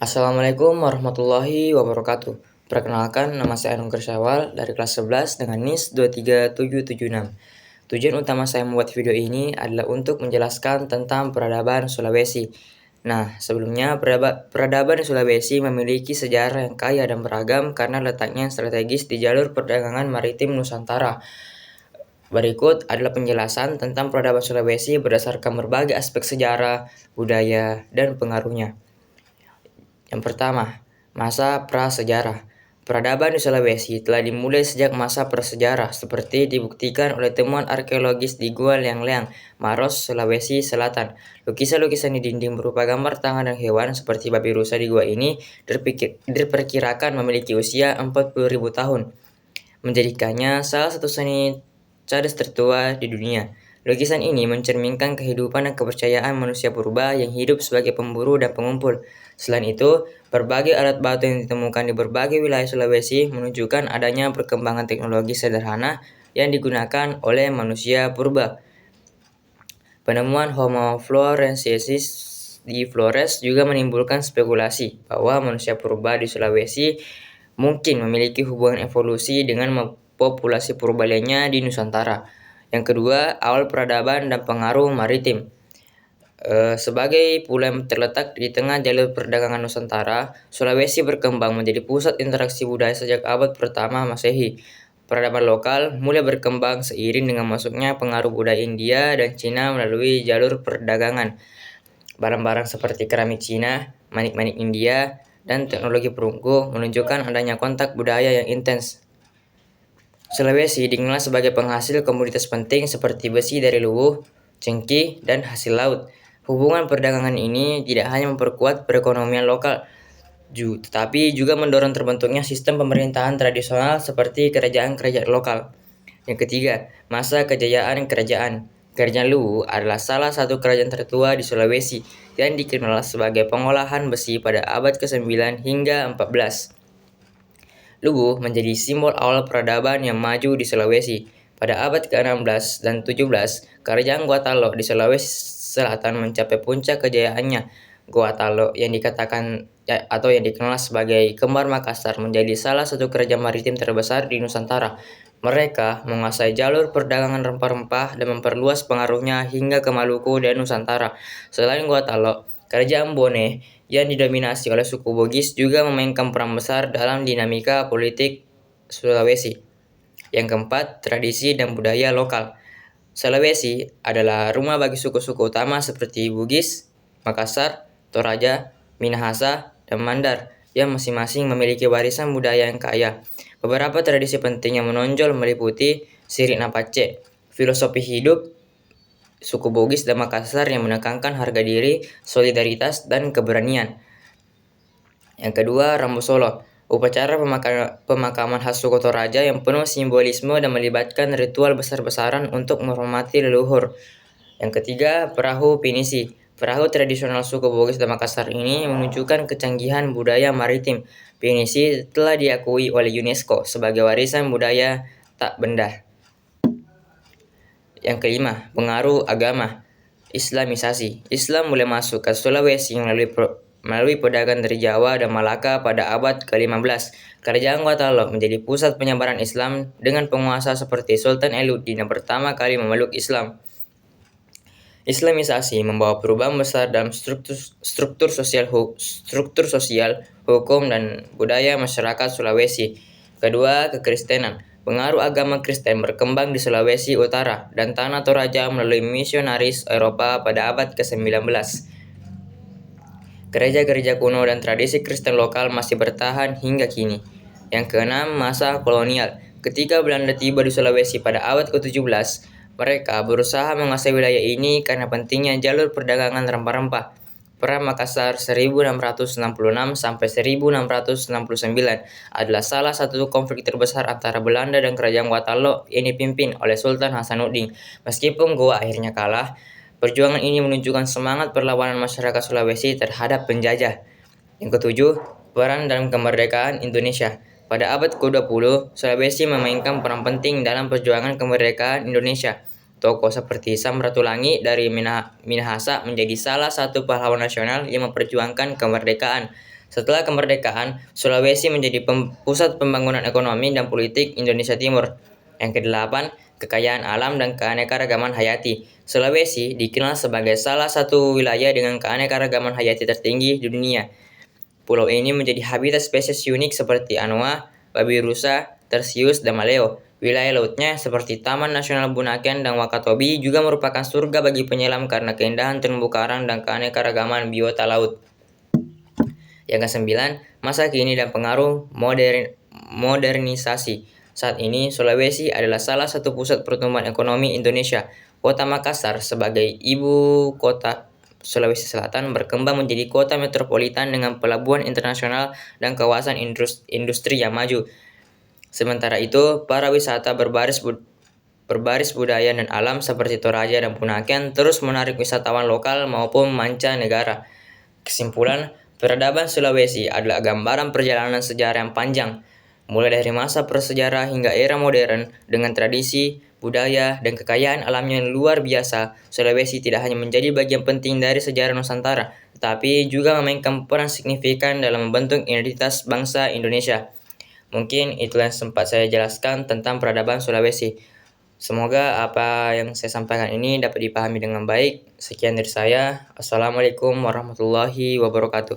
Assalamualaikum warahmatullahi wabarakatuh. Perkenalkan, nama saya Anung Syawal dari kelas 11 dengan NIS 23776. Tujuan utama saya membuat video ini adalah untuk menjelaskan tentang peradaban Sulawesi. Nah, sebelumnya peradaban di Sulawesi memiliki sejarah yang kaya dan beragam karena letaknya strategis di jalur perdagangan maritim Nusantara. Berikut adalah penjelasan tentang peradaban Sulawesi berdasarkan berbagai aspek sejarah, budaya, dan pengaruhnya. Yang pertama, masa prasejarah. Peradaban di Sulawesi telah dimulai sejak masa prasejarah seperti dibuktikan oleh temuan arkeologis di Gua Leang-Leang, Maros, Sulawesi Selatan. Lukisan-lukisan di dinding berupa gambar tangan dan hewan seperti babi rusa di gua ini diperkirakan memiliki usia 40.000 tahun, menjadikannya salah satu seni cadas tertua di dunia. Lukisan ini mencerminkan kehidupan dan kepercayaan manusia purba yang hidup sebagai pemburu dan pengumpul. Selain itu, berbagai alat batu yang ditemukan di berbagai wilayah Sulawesi menunjukkan adanya perkembangan teknologi sederhana yang digunakan oleh manusia purba. Penemuan Homo florensiensis di Flores juga menimbulkan spekulasi bahwa manusia purba di Sulawesi mungkin memiliki hubungan evolusi dengan populasi purba lainnya di Nusantara. Yang kedua, awal peradaban dan pengaruh maritim. Sebagai pulau yang terletak di tengah jalur perdagangan Nusantara, Sulawesi berkembang menjadi pusat interaksi budaya sejak abad pertama Masehi. Peradaban lokal mulai berkembang seiring dengan masuknya pengaruh budaya India dan Cina melalui jalur perdagangan. Barang-barang seperti keramik Cina, manik-manik India, dan teknologi perunggu menunjukkan adanya kontak budaya yang intens. Sulawesi dikenal sebagai penghasil komoditas penting seperti besi dari Luwu, cengkih, dan hasil laut. Hubungan perdagangan ini tidak hanya memperkuat perekonomian lokal, tetapi juga mendorong terbentuknya sistem pemerintahan tradisional seperti kerajaan-kerajaan lokal. Yang ketiga, masa kejayaan kerajaan. Kerajaan Luwu adalah salah satu kerajaan tertua di Sulawesi yang dikenal sebagai pengolahan besi pada abad ke-9 hingga 14. Luwu menjadi simbol awal peradaban yang maju di Sulawesi. Pada abad ke-16 dan 17, kerajaan Gua Talo di Sulawesi Selatan mencapai puncak kejayaannya. Gua Talo yang dikenal sebagai kembar Makassar menjadi salah satu kerajaan maritim terbesar di Nusantara. Mereka menguasai jalur perdagangan rempah-rempah dan memperluas pengaruhnya hingga ke Maluku dan Nusantara. Selain Gua Talo, kerajaan Bone yang didominasi oleh suku Bugis juga memainkan peran besar dalam dinamika politik Sulawesi. Yang keempat, tradisi dan budaya lokal. Sulawesi adalah rumah bagi suku-suku utama seperti Bugis, Makassar, Toraja, Minahasa, dan Mandar yang masing-masing memiliki warisan budaya yang kaya. Beberapa tradisi penting yang menonjol meliputi Sirik Napace, filosofi hidup suku Bugis dan Makassar yang menekankan harga diri, solidaritas, dan keberanian. Yang kedua, Rambu Solo, upacara pemakaman khas suku Toraja yang penuh simbolisme dan melibatkan ritual besar-besaran untuk menghormati leluhur. Yang ketiga, perahu pinisi. Perahu tradisional suku Bugis dan Makassar ini menunjukkan kecanggihan budaya maritim. Pinisi telah diakui oleh UNESCO sebagai warisan budaya tak benda. Yang kelima, pengaruh agama. Islamisasi. Islam mulai masuk ke Sulawesi melalui perdagangan dari Jawa dan Malaka pada abad ke-15. Kerajaan Gua-Talo menjadi pusat penyebaran Islam dengan penguasa seperti Sultan Elyuddin yang pertama kali memeluk Islam. Islamisasi membawa perubahan besar dalam struktur sosial, hukum, dan budaya masyarakat Sulawesi. Kedua, kekristenan. Pengaruh agama Kristen berkembang di Sulawesi Utara dan Tanah Toraja melalui misionaris Eropa pada abad ke-19. Gereja-gereja kuno dan tradisi Kristen lokal masih bertahan hingga kini. Yang keenam, masa kolonial. Ketika Belanda tiba di Sulawesi pada abad ke-17, mereka berusaha menguasai wilayah ini karena pentingnya jalur perdagangan rempah-rempah. Perang Makassar 1666 sampai 1669 adalah salah satu konflik terbesar antara Belanda dan Kerajaan Gua-Talo yang dipimpin oleh Sultan Hasanuddin. Meskipun Goa akhirnya kalah, perjuangan ini menunjukkan semangat perlawanan masyarakat Sulawesi terhadap penjajah. Yang ketujuh, peran dalam kemerdekaan Indonesia. Pada abad ke-20, Sulawesi memainkan peran penting dalam perjuangan kemerdekaan Indonesia. Tokoh seperti Samratulangi dari Minahasa menjadi salah satu pahlawan nasional yang memperjuangkan kemerdekaan. Setelah kemerdekaan, Sulawesi menjadi pusat pembangunan ekonomi dan politik Indonesia Timur. Yang kedelapan, kekayaan alam dan keanekaragaman hayati. Sulawesi dikenal sebagai salah satu wilayah dengan keanekaragaman hayati tertinggi di dunia. Pulau ini menjadi habitat spesies unik seperti anoa, babi rusa, tarsius, dan maleo. Wilayah lautnya seperti Taman Nasional Bunaken dan Wakatobi juga merupakan surga bagi penyelam karena keindahan terumbu karang dan keanekaragaman biota laut. Yang kesembilan, masa kini dan pengaruh modernisasi. Saat ini, Sulawesi adalah salah satu pusat pertumbuhan ekonomi Indonesia. Kota Makassar sebagai ibu kota Sulawesi Selatan berkembang menjadi kota metropolitan dengan pelabuhan internasional dan kawasan industri yang maju. Sementara itu, para wisata berbaris budaya dan alam seperti Toraja dan Bunaken terus menarik wisatawan lokal maupun mancanegara. Kesimpulan, peradaban Sulawesi adalah gambaran perjalanan sejarah yang panjang, mulai dari masa prasejarah hingga era modern dengan tradisi, budaya, dan kekayaan alamnya yang luar biasa. Sulawesi tidak hanya menjadi bagian penting dari sejarah Nusantara, tetapi juga memainkan peran signifikan dalam membentuk identitas bangsa Indonesia. Mungkin itulah yang sempat saya jelaskan tentang peradaban Sulawesi. Semoga apa yang saya sampaikan ini dapat dipahami dengan baik. Sekian dari saya. Assalamualaikum warahmatullahi wabarakatuh.